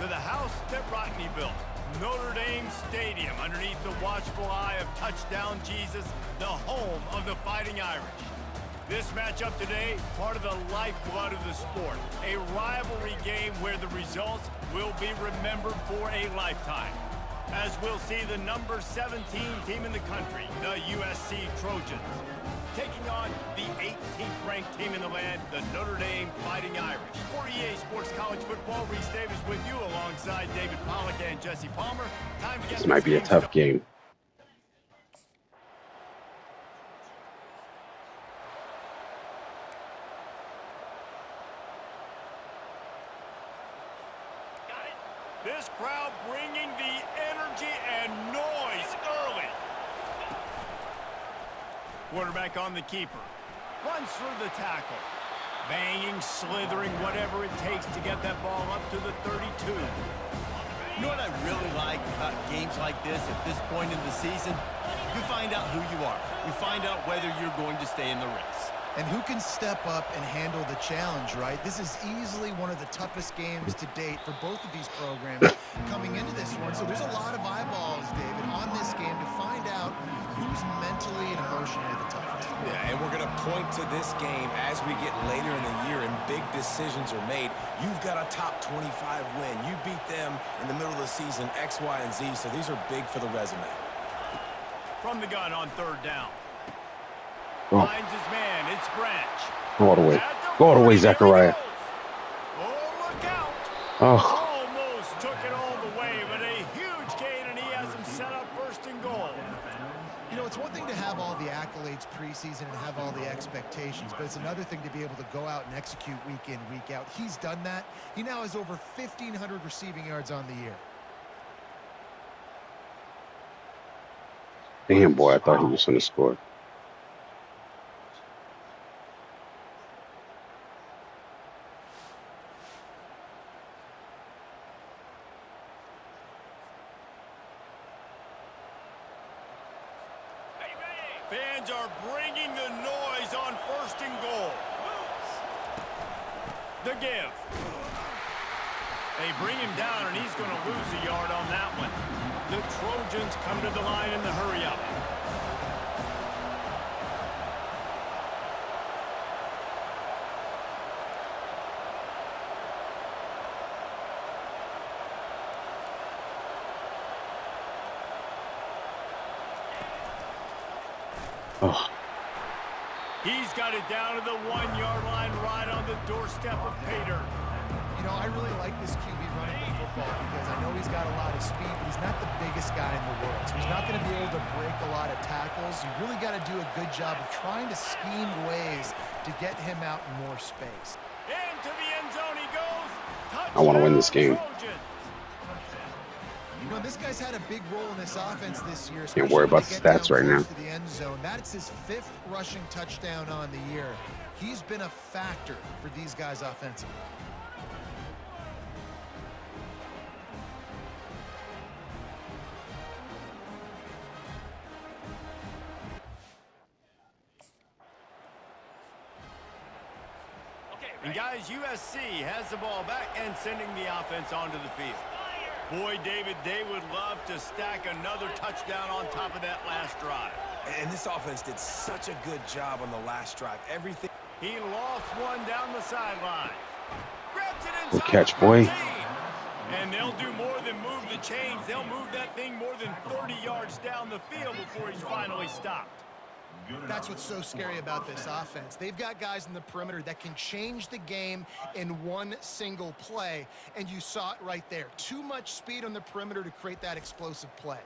the house that Rockne built. Notre Dame Stadium, underneath the watchful eye of Touchdown Jesus, the home of the Fighting Irish. This matchup today, part of the lifeblood of the sport. A rivalry game where the results will be remembered for a lifetime. As we'll see the number 17 team in the country, the USC Trojans, taking on the 18th ranked team in the land, the Notre Dame Fighting Irish. For EA Sports College Football, Reese Davis with you alongside David Pollack and Jesse Palmer. Time to get this might be a tough game. This crowd bringing the energy and noise early. Quarterback on the keeper. Runs through the tackle. Banging, slithering, whatever it takes to get that ball up to the 32. You know what I really like about games like this at this point in the season? You find out who you are. You find out whether you're going to stay in the race. And who can step up and handle the challenge, right? This is easily one of the toughest games to date for both of these programs coming into this one. So there's a lot of eyeballs, David, on this game to find out who's mentally and emotionally the toughest. Yeah, and we're going to point to this game as we get later in the year and big decisions are made. You've got a top 25 win. You beat them in the middle of the season, X, Y, and Z, so these are big for the resume. From the gun on third down. Oh. Finds his man. It's Branch. Go all the way. Go all the way, Zachariah. Oh, look out. Oh. Almost took it all the way, but a huge gain, and he has him set up first and goal. You know, it's one thing to have all the accolades preseason and have all the expectations, but it's another thing to be able to go out and execute week in, week out. He's done that. He now has over 1,500 receiving yards on the year. Damn, boy, I thought he was going to score. Fans are bringing the noise on first and goal. The give. They bring him down, and he's going to lose a yard on that one. The Trojans come to the line in the hurry-up. Oh. He's got it down to the 1-yard line right on the doorstep of Pater. You know, I really like this QB running the football because I know he's got a lot of speed, but he's not the biggest guy in the world. So he's not going to be able to break a lot of tackles. You really got to do a good job of trying to scheme ways to get him out in more space. Into the end zone he goes. I want to win this game. Trojans. You know, this guy's had a big role in this offense this year. Can't worry about the stats right now. To the end zone. That's his 5th rushing touchdown on the year. He's been a factor for these guys offensively. And guys, USC has the ball back and sending the offense onto the field. Boy, David, they would love to stack another touchdown on top of that last drive. And this offense did such a good job on the last drive. Everything. He lost one down the sideline. Grabs it inside. Good catch, boy. And they'll do more than move the chains. They'll move that thing more than 30 yards down the field before he's finally stopped. That's what's so scary about this offense. They've got guys in the perimeter that can change the game in one single play, and you saw it right there. Too much speed on the perimeter to create that explosive play.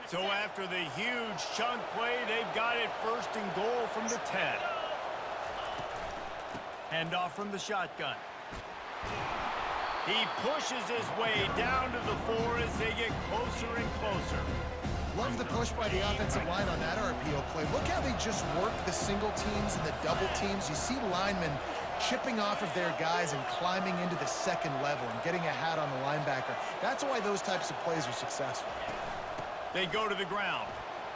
So after the huge chunk play, they've got it first and goal from the 10. Handoff from the shotgun. He pushes his way down to the 4 as they get closer and closer. Love the push by the offensive line on that RPO play. Look how they just work the single teams and the double teams. You see linemen chipping off of their guys and climbing into the second level and getting a hat on the linebacker. That's why those types of plays are successful. They go to the ground.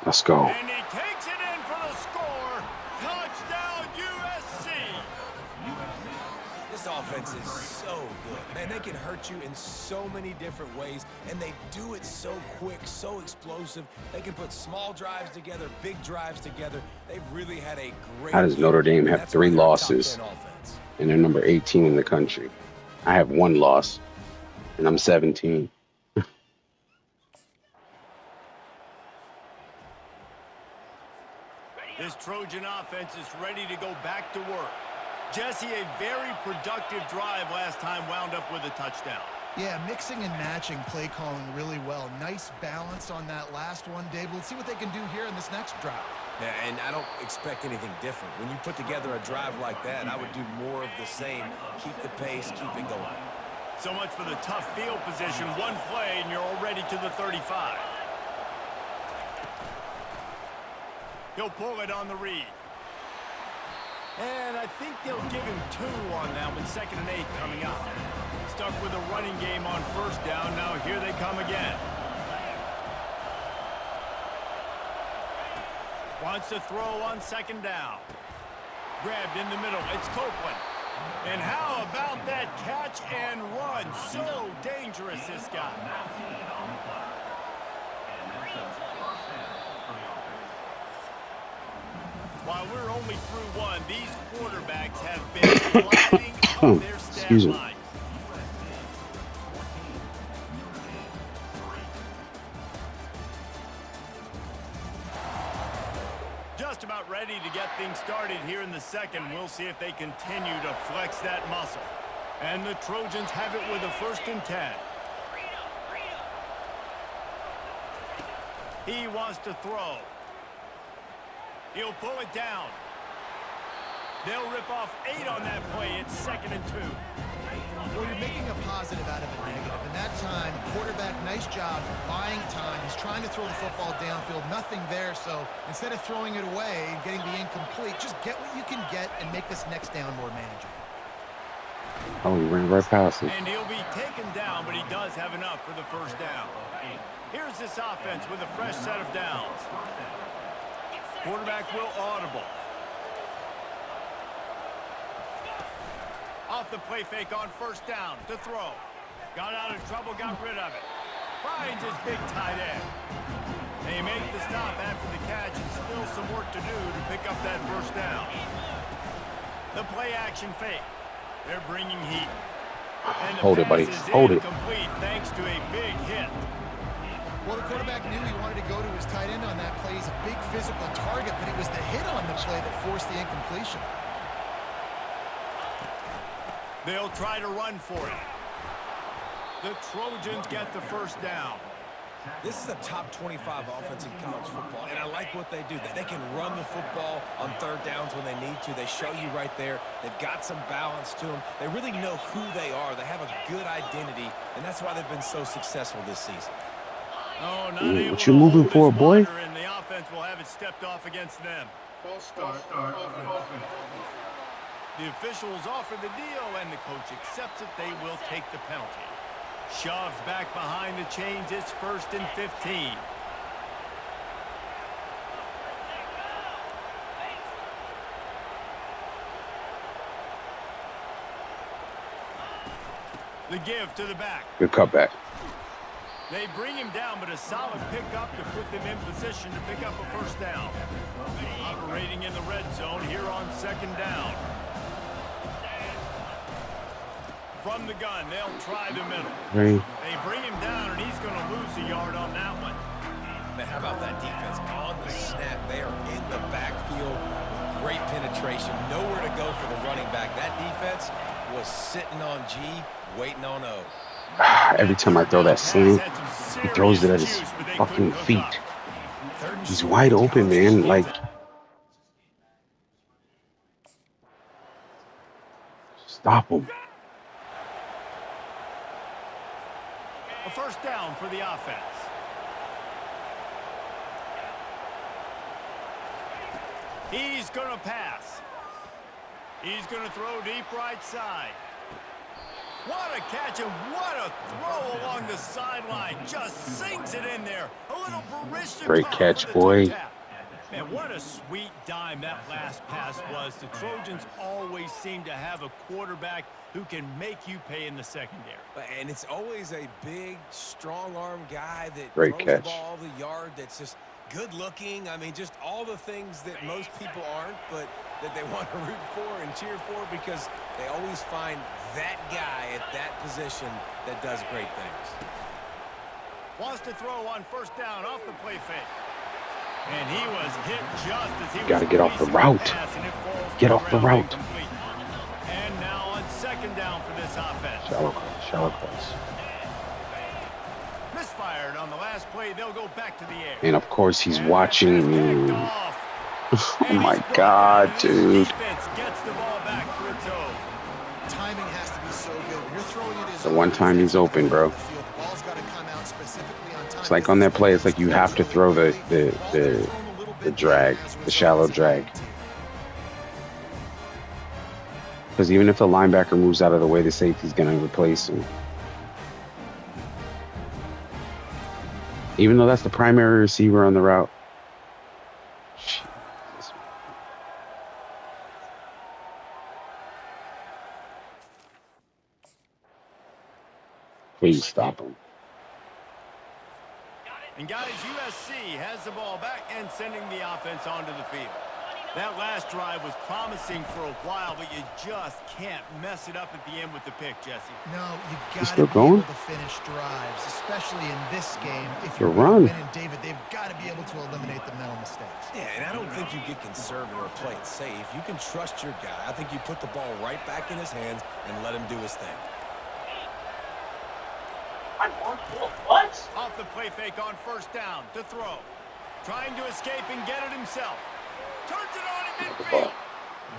Let's go. And he takes it in for the score. Touchdown, USC. This offense is so good. Man, they can hurt you in so many different ways, and they do it so quick, so explosive. They can put small drives together, big drives together. They've really had a great How does Notre Dame have 3 losses and they're number 18 in the country? I have 1 loss, and I'm 17. This Trojan offense is ready to go back to work. Jesse, a very productive drive last time wound up with a touchdown. Yeah, mixing and matching play calling really well. Nice balance on that last one, Dave. Let's see what they can do here in this next drive. Yeah, and I don't expect anything different. When you put together a drive like that, I would do more of the same. Keep the pace, keep it going. So much for the tough field position. One play, and you're already to the 35. He'll pull it on the read. And I think they'll give him 2 on that one. 2nd and 8 coming up. Stuck with a running game on 1st down. Now here they come again. Wants to throw on 2nd down. Grabbed in the middle. It's Copeland. And how about that catch and run? So dangerous, this guy. While we're only through 1, these quarterbacks have been gliding up their stat lines. Just about ready to get things started here in the 2nd. We'll see if they continue to flex that muscle. And the Trojans have it with a 1st and 10. He wants to throw. He'll pull it down. They'll rip off 8 on that play. It's 2nd and 2. Well, you're making a positive out of a negative. And that time, quarterback, nice job buying time. He's trying to throw the football downfield. Nothing there. So instead of throwing it away and getting the incomplete, just get what you can get and make this next down more manageable. Oh, he ran right past him. And he'll be taken down, but he does have enough for the 1st down. Here's this offense with a fresh set of downs. Quarterback will audible. Off the play fake on 1st down to throw. Got out of trouble, got rid of it. Finds his big tight end. They make the stop after the catch and still some work to do to pick up that 1st down. The play action fake. They're bringing heat. And the Hold it, buddy. pass is Hold it. incomplete thanks to a big hit. Well, the quarterback knew he wanted to go to his tight end on that play. He's a big physical target, but it was the hit on the play that forced the incompletion. They'll try to run for it. The Trojans get the 1st down. This is a top 25 offense in college football, and I like what they do. They can run the football on 3rd downs when they need to. They show you right there. They've got some balance to them. They really know who they are. They have a good identity, and that's why they've been so successful this season. Oh, not able what you to moving hold for, his boy? marker, and the offense will have it stepped off against them. False start. The officials offer the deal, and the coach accepts it. They will take the penalty. Shoves back behind the chains. It's 1st and 15. The give to the back. Good cutback. They bring him down, but a solid pickup to put them in position to pick up a 1st down. Operating in the red zone here on 2nd down. From the gun, they'll try the middle. Right. They bring him down, and he's going to lose a yard on that one. Man, how about that defense on the snap? They are in the backfield with great penetration. Nowhere to go for the running back. That defense was sitting on G, waiting on O. Every time I throw that sling, he throws it at his fucking feet. He's wide open, man. Like, stop him. A 1st down for the offense. He's going to pass. He's going to throw deep right side. What a catch and what a throw along the sideline. Just sinks it in there. A little Barisha. Great catch, boy. Man, what a sweet dime that last pass was. The Trojans always seem to have a quarterback who can make you pay in the secondary. And it's always a big, strong-arm guy that Great throws catch. the ball the yard, that's just good-looking. I mean, just all the things that most people aren't, but that they want to root for and cheer for, because they always find that guy at that position that does great things. Wants to throw on first down off the play fake. And he was hit just as he was Got to get off the route. Get off the route. Incomplete. And now on second down for this offense. Shallow cross, shallow cross. Misfired on the last play. They'll go back to the air. And of course, he's watching me. Oh my God, dude. Defense gets the ball back for its own. Timing has to be so good. When you're throwing it as The one time he's open, bro. the ball's got to come out specifically on time. It's like on that play, it's like you have to throw the drag, the shallow drag. Because even if the linebacker moves out of the way, the safety's going to replace him. Even though that's the primary receiver on the route. Jesus. Please stop him. And guys, USC has the ball back and sending the offense onto the field. That last drive was promising for a while, but you just can't mess it up at the end with the pick, Jesse. No, you got to still be going? able to finish drives, especially in this game. If They're you're going run. to win, and David, they've got to be able to eliminate the mental mistakes. Yeah, and I don't think you get conservative or play it safe. You can trust your guy. I think you put the ball right back in his hands and let him do his thing. What? Off the play fake on first down to throw. Trying to escape and get it himself. Turns it on in midfield.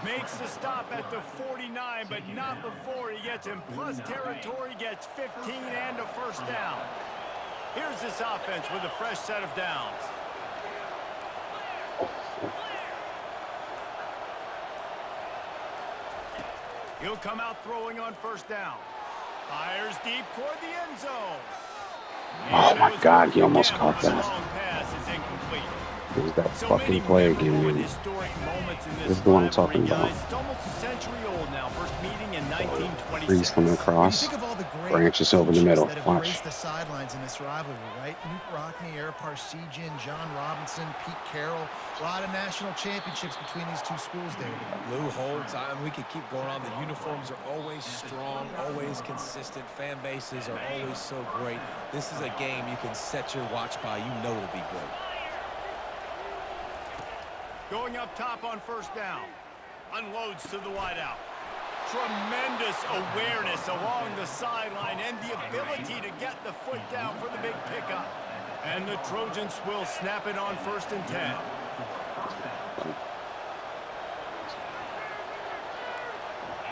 Makes the stop at the 49, but not before he gets in plus territory, gets 15 and a first down. Here's this offense with a fresh set of downs. He'll come out throwing on first down. Fires deep toward the end zone. Oh my God, he almost Again, caught the that. long pass is incomplete. It was that So fucking many play memorable again, and man. historic moments in This is the one I'm rivalry, talking about. guys. It's almost a century old now. First meeting in 1926. Breeze coming When you across. think of all the great Branch is over the coaches middle. that have Watch. graced the sidelines in this rivalry, right? Rockne, Eric Parsegian, John Robinson, Pete Carroll. A lot of national championships between these two schools, David. Lou Holtz, we could keep going on. The uniforms are always strong, always consistent. Fan bases are always so great. This is a game you can set your watch by. You know it'll be great. Going up top on first down. Unloads to the wideout. Tremendous awareness along the sideline and the ability to get the foot down for the big pickup. And the Trojans will snap it on 1st and 10.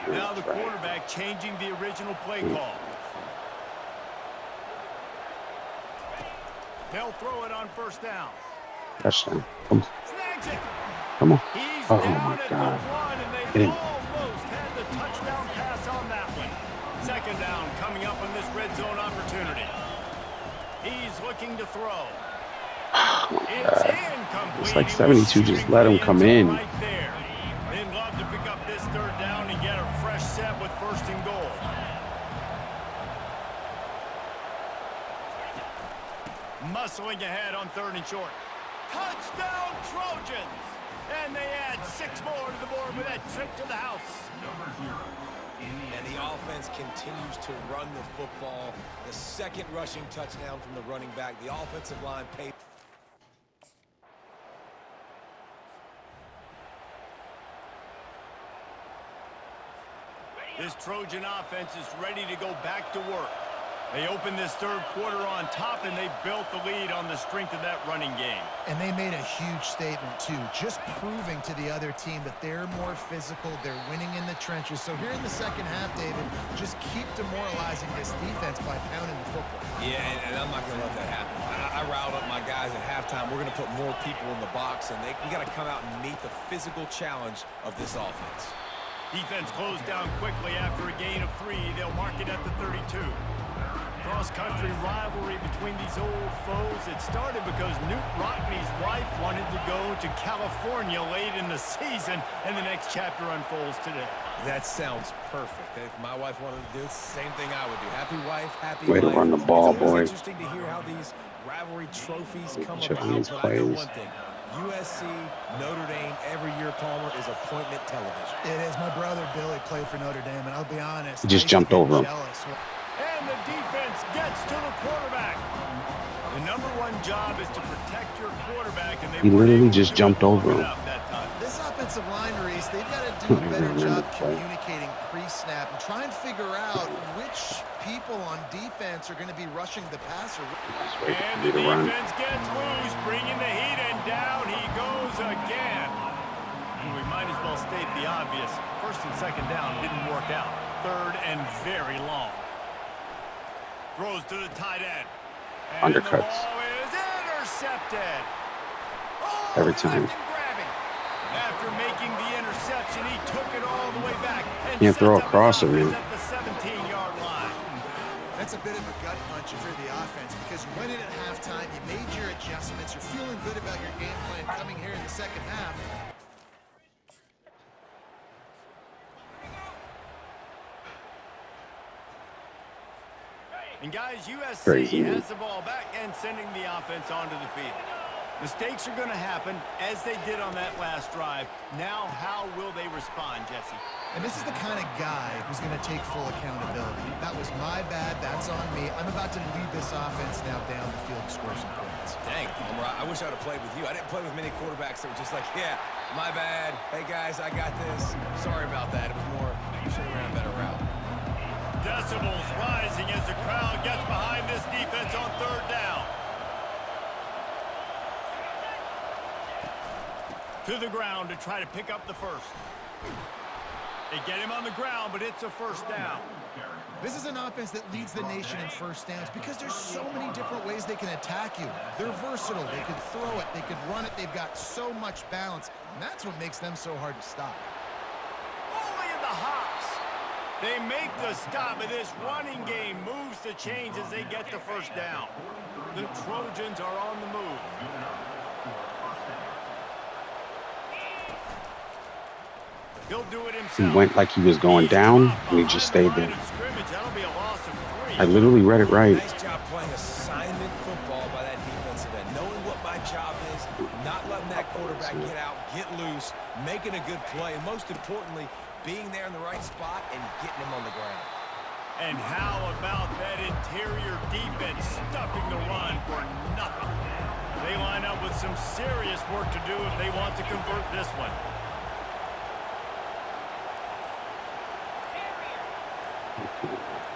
Now the quarterback changing the original play call. They'll throw it on first down. Touchdown. Come on. Snags it. Come on. He's Oh down my at God. the 1, and Get they in. almost had the touchdown pass on that one. Second down coming up on this red zone opportunity. He's looking to throw. It's incomplete. It's like He was 72, just shooting let for him the come end in. zone right there. They'd love to pick up this third down and get a fresh set with 1st and goal. Muscling ahead on 3rd and short. Touchdown Trojans! And they add 6 more to the board with that trip to the house. And the offense continues to run the football. The second rushing touchdown from the running back. The offensive line paid. This Trojan offense is ready to go back to work. They opened this third quarter on top, and they built the lead on the strength of that running game. And they made a huge statement, too, just proving to the other team that they're more physical, they're winning in the trenches. So here in the second half, David, just keep demoralizing this defense by pounding the football. Yeah, and I'm not going to let that happen. I riled up my guys at halftime. We're going to put more people in the box, and we got to come out and meet the physical challenge of this offense. Defense closed down quickly after a gain of 3. They'll mark it at the 32. cross-country rivalry between these old foes. It started because Rockne's wife wanted to go to California late in the season, and the next chapter unfolds today. That sounds perfect. If my wife wanted to do it, it's the same thing I would do. Happy wife, happy Way to life. run the ball, It's always boy. interesting to hear how these rivalry trophies come Checking about. these But I know plays. one thing. USC, Notre Dame, every year, Palmer, is appointment television. It is. My brother Billy played for Notre Dame, and I'll be honest, He just I used to jumped get over him. jealous. And the defense gets to the quarterback. The number one job is to protect your quarterback, and they He weren't literally able to just do it jumped long over him. enough that time. This offensive line, Reese, they've got to do a better remember job the play. communicating pre-snap and try and figure out which people on defense are going to be rushing the passer. Just wait And for me the to run. defense gets loose, bringing the heat, and down he goes again. And we might as well state the obvious. First and second down didn't work out. Third and very long. Throws to the tight end. And Undercuts. the ball is intercepted. Oh, Every he time. left him grabbing. After making the interception, he took it all the way back. And Can't throw a sets up his crosser, offense man. at the 17-yard line. That's a bit of a gut punch if you're the offense, because you went in at halftime, you made your adjustments, you're feeling good about your game plan coming here in the second half. And guys, USC Crazy, man. has the ball back and sending the offense onto the field. Mistakes are going to happen, as they did on that last drive. Now, how will they respond, Jesse? And this is the kind of guy who's going to take full accountability. That was my bad, that's on me. I'm about to lead this offense now down the field and score some points. Dang, Palmer, I wish I would have played with you. I didn't play with many quarterbacks that were just like, yeah, my bad. Hey, guys, I got this. Sorry about that. It was more, you should have ran a better route. Decibels rising as the crowd gets behind this defense on third down. To the ground to try to pick up the first. They get him on the ground, but it's a first down. This is an offense that leads the nation in first downs because there's so many different ways they can attack you. They're versatile. They could throw it. They could run it. They've got so much balance, and that's what makes them so hard to stop. Only in the hops. They make the stop, and this running game moves the chains as they get the first down. The Trojans are on the move. He'll do it himself. He went like he was going down, and he just stayed there. That'll be a loss of 3. I literally read it right. Nice job playing assignment football by that defensive end. Knowing what my job is, not letting that quarterback get out, get loose, making a good play, and most importantly, being there in the right spot and getting him on the ground. And how about that interior defense stuffing the run for nothing? They line up with some serious work to do if they want to convert this one.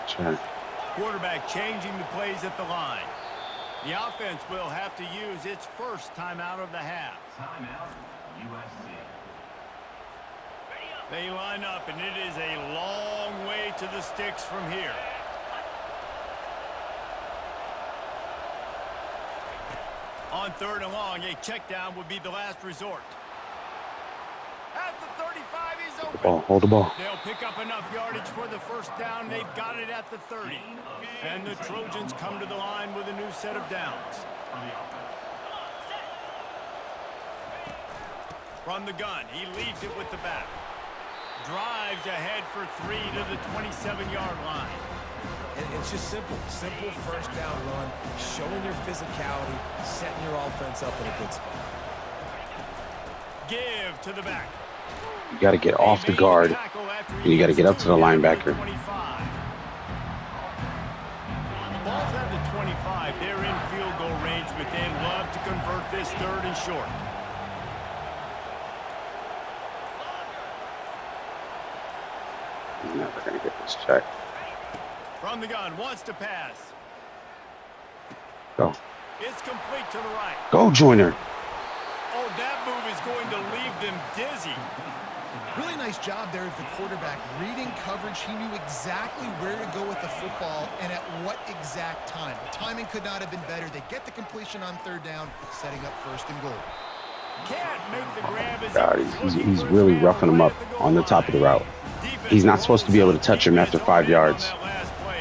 Check. Quarterback changing the plays at the line. The offense will have to use its first timeout of the half. Timeout, USC. They line up, and it is a long way to the sticks from here. On third and long, a check down would be the last resort. At the 35, he's open. Hold the ball. They'll pick up enough yardage for the first down. They've got it at the 30. And the Trojans come to the line with a new set of downs. From the gun, he leaves it with the back. Drives ahead for 3 to the 27-yard line. And it's just simple first down run, showing your physicality, setting your offense up in a good spot. Give to the back. You got to get off the guard, and you got to get up to the linebacker. Ball's at the 25. They're in field goal range, but they'd love to convert this third and short. He's never going to get this check. From the gun, wants to pass. Go. It's complete to the right. Go, Joyner. Oh, that move is going to leave them dizzy. Really nice job there of the quarterback. Reading coverage, he knew exactly where to go with the football and at what exact time. The timing could not have been better. They get the completion on third down, setting up first and goal. Can't make the grab as God, he's really roughing him up on the top of the route. He's not supposed to be able to touch him after 5 yards.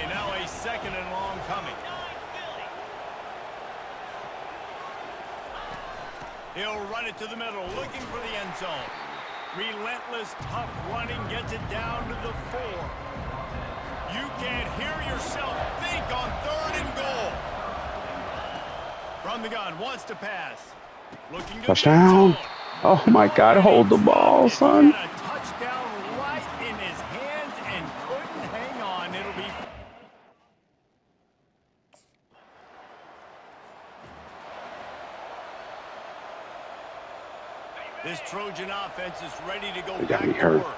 Now a second and long coming. down to the 4. You can't hear yourself think on 3rd and goal. From the gun, wants to pass. Looking to Touchdown. Oh, my God. Hold the ball, son. He had a touchdown right in his hands and couldn't hang on. It'll be... This Trojan offense is ready to go back to work.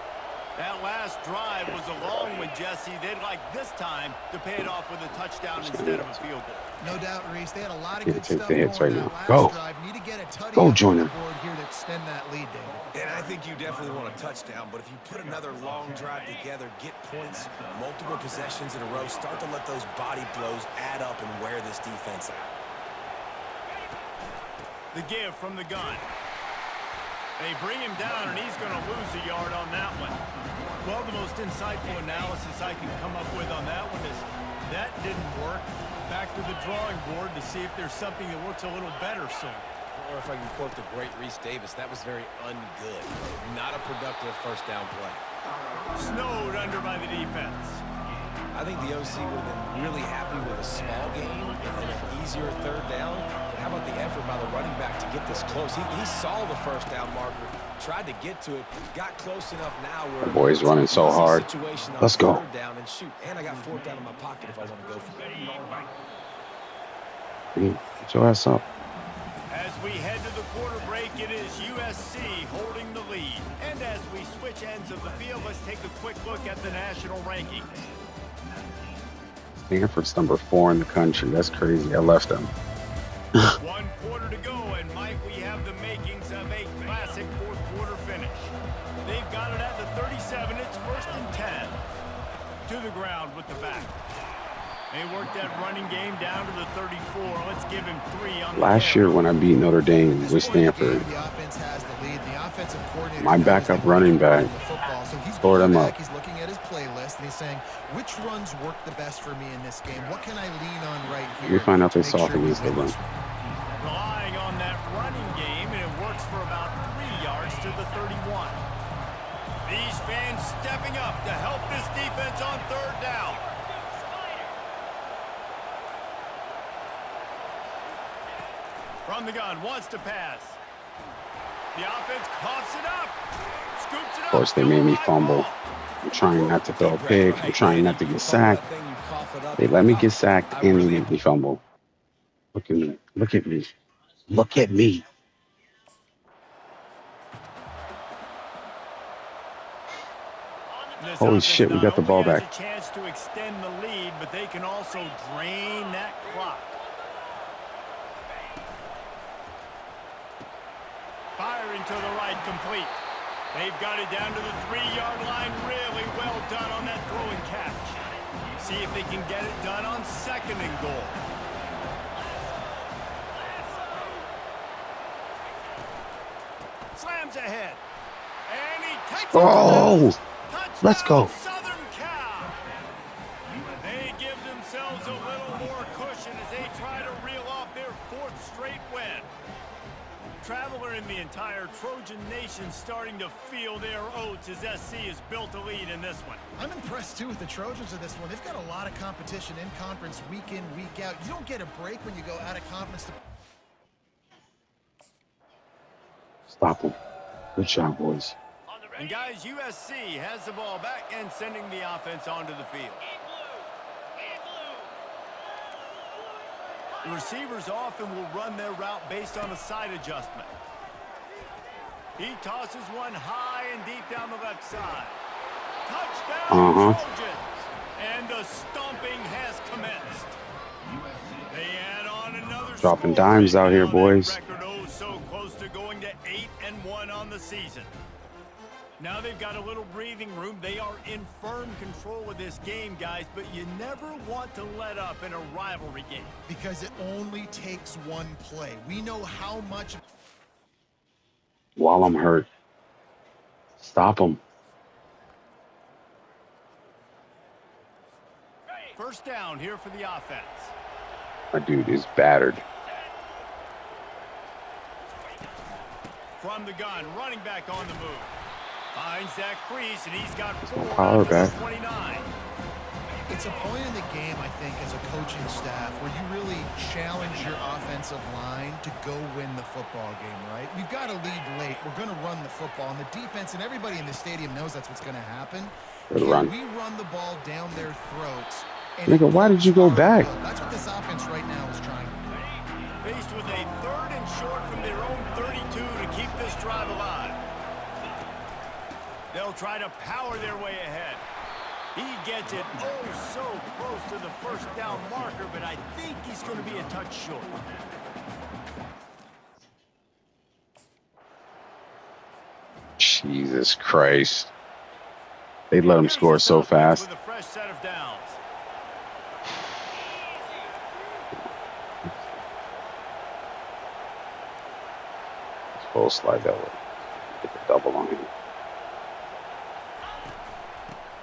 That last drive was a long one, Jesse. They'd like this time to pay it off with a touchdown instead of a field goal. No doubt, Reese. They had a lot of good stuff the hits right going now. that Go. last drive. Need to get a tutty Go, up on the Joyner. board here to extend that lead, David. And I think you definitely want a touchdown, but if you put another long drive together, get points, multiple possessions in a row, start to let those body blows add up and wear this defense out. The give from the gun. They bring him down, and he's going to lose a yard on that one. Well, the most insightful analysis I can come up with on that one is that didn't work. Back to the drawing board to see if there's something that works a little better soon. Or if I can quote the great Reese Davis, that was very ungood. Not a productive first down play. Snowed under by the defense. I think the OC would have been really happy with a small game and an easier 3rd down. But how about the effort by the running back to get this close? He saw the first down marker, tried to get to it, got close enough now where The boy's running so hard. Let's go. 3rd down and shoot. And I got 4th down in my pocket if I want to go for it. Get your ass up. As we head to the quarter break, it is USC holding the lead. And as we switch ends of the field, let's take a quick look at the national rankings. Stanford's number 4 in the country. That's crazy. I left them. 1 quarter to go, and Mike, we have the makings of a classic 4th quarter finish. They've got it at the 37. It's 1st and 10. To the ground with the back. They worked that running game down to the 34. Let's give him 3 on the Last year when I beat Notre Dame with Stanford, my backup running back tore them up. He's looking at his playlist and he's saying, which runs work the best for me in this game? What can I lean on right here? We find out they to make soft against the run. Relying on that running game, and it works for about 3 yards to the 31. These fans stepping up to help this defense on 3rd down. From the gun, wants to pass. The offense coughs it up. Scoops it up. Of course, they made me fumble. I'm trying not to throw a pick. I'm trying not to get sacked. They let me get sacked and they made me fumble. Look at me. Look at me. Look at me. Holy shit, we got the ball back. A chance to extend the lead, but they can also drain that clock. Firing to the right, complete. They've got it down to the 3-yard line. Really well done on that throw and catch. See if they can get it done on 2nd and goal. Slams ahead. And he takes it. Oh, let's go. Southern Cal. They give themselves a little more cushion as they try to reel off their 4th straight win. Traveler in the entire Trojan nation starting to feel their oats as SC has built a lead in this one. I'm impressed, too, with the Trojans in this one. They've got a lot of competition in conference week in, week out. You don't get a break when you go out of conference. Stop them. Good job, boys. And, guys, USC has the ball back and sending the offense onto the field. The receivers often will run their route based on a side adjustment. He tosses one high and deep down the left side. Touchdown, Trojans. And the stomping has commenced. They add on another Dropping dimes out here, boys. Record, oh, so close to going to 8-1 on the season. Now they've got a little breathing room. They are in firm control of this game, guys, but you never want to let up in a rivalry game. Because it only takes one play. We know how much... While I'm hurt. Stop them. First down here for the offense. My dude is battered. From the gun, running back on the move. Finds that crease, and he's got 4 power after back. the 29. It's a point in the game, I think, as a coaching staff where you really challenge your offensive line to go win the football game, right? We've got to lead late. We're going to run the football. And the defense and everybody in the stadium knows that's what's going to happen. Good Can run. we run the ball down their throats? And Nigga, why did you go back? That's what this offense right now is trying to do. Faced with a 3rd and short from their own 32 to keep this drive alive. They'll try to power their way ahead. He gets it oh so close to the first down marker, but I think he's going to be a touch short. Jesus Christ. They let him score so fast. With a fresh set of downs. Full slide that way. Get the double on him.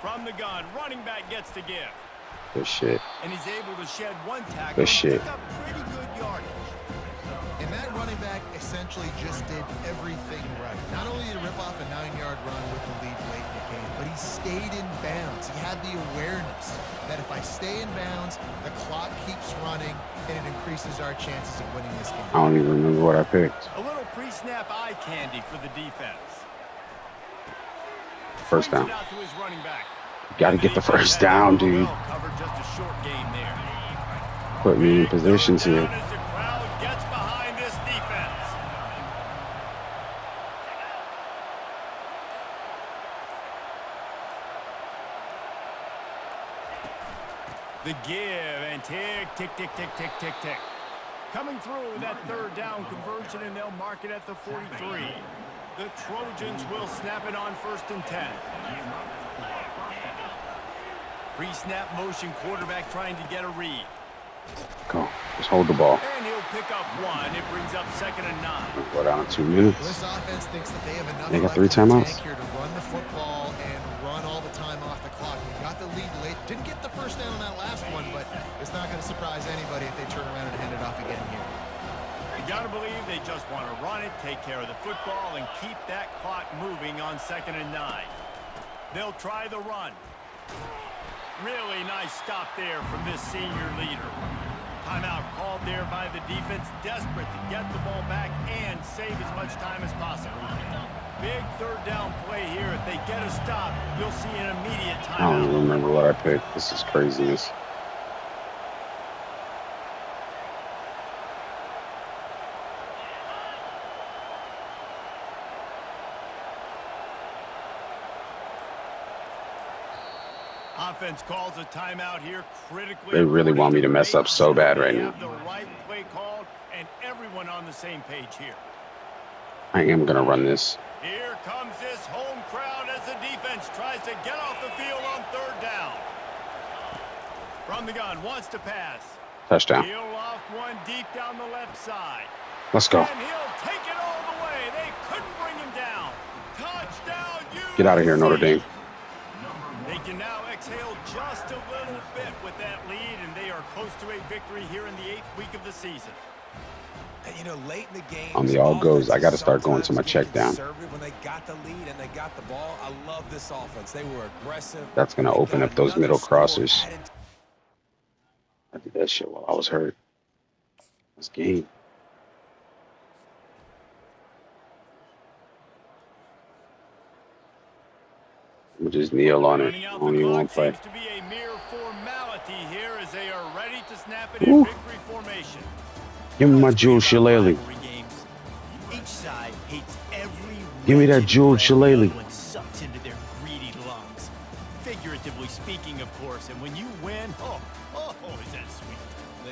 From the gun, running back gets to give. Good shit. And he's able to shed 1 tackle Good shit. and pick up pretty good yardage. And that running back essentially just did everything right. Not only did he rip off a 9-yard run with the lead late in the game, but he stayed in bounds. He had the awareness that if I stay in bounds, the clock keeps running, and it increases our chances of winning this game. I don't even remember what I picked. A little pre-snap eye candy for the defense. First down. Swings it out to his running back. Got to get the first down, dude. Covered just a short gain there. Put me in positions Down here. as the crowd gets behind this defense. The give and tick, tick, tick, tick, tick, tick, tick. Coming through that 3rd down conversion, and they'll mark it at the 43. The Trojans will snap it on 1st and 10. Pre-snap motion, quarterback trying to get a read. Go. Just hold the ball. And he'll pick up 1. It brings up 2nd and 9. Go down 2 minutes. This offense thinks that they have enough They got left 3 in the timeouts. tank here to run the football and run all the time off the clock. We got the lead late. Didn't get the first down on that last one, but it's not going to surprise anybody if they turn around and hand it off again here. You got to believe they just want to run it, take care of the football, and keep that clock moving on 2nd and 9. They'll try the run. Really nice stop there from this senior leader. Timeout called there by the defense, desperate to get the ball back and save as much time as possible. Big 3rd down play here. If they get a stop, you'll see an immediate timeout. I don't even remember what I picked. This is craziness. Offense calls a timeout here. Critically, They really want me to mess up so bad right now. They have the right play called, and everyone on the same page here. I am going to run this. Here comes this home crowd as the defense tries to get off the field on 3rd down. From the gun, wants to pass. Touchdown. He'll loft 1 deep down the left side. Let's go. And he'll take it all the way. They couldn't bring him down. Touchdown, USC. Get out of here, Notre Dame. They can now exhale just a little bit with that lead, and they are close to a victory here in the 8th week of the season. And, you know, late in the game, On the all goes, I got to start going to my check down. When they got the lead and they got the ball, I love this offense. They were aggressive. That's going to open up those middle crosses. I did that shit while I was hurt. This game. We'll just kneel on it. Running I out don't the even clock want to play. seems to be a mere formality here as they are ready to snap it in victory formation. Give me my jewel shillelagh. Each side hates every Give me that jewel shillelagh. one sucks into their greedy lungs. Figuratively speaking, of course. And when you win, oh, is that sweet.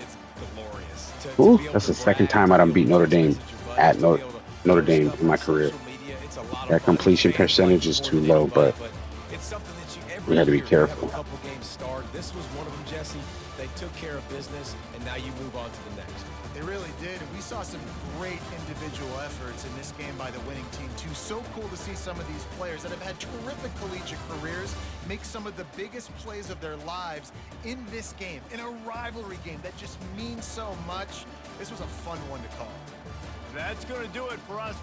It's glorious. Ooh, that's the second time I done beat Notre Dame at Notre Dame in my career. That completion percentage is too low, but we had to be careful. This was one of them, Jesse. They took care of business, and now you move on to the next. They really did, and we saw some great individual efforts in this game by the winning team, too. So cool to see some of these players that have had terrific collegiate careers make some of the biggest plays of their lives in this game, in a rivalry game that just means so much. This was a fun one to call. That's going to do it for us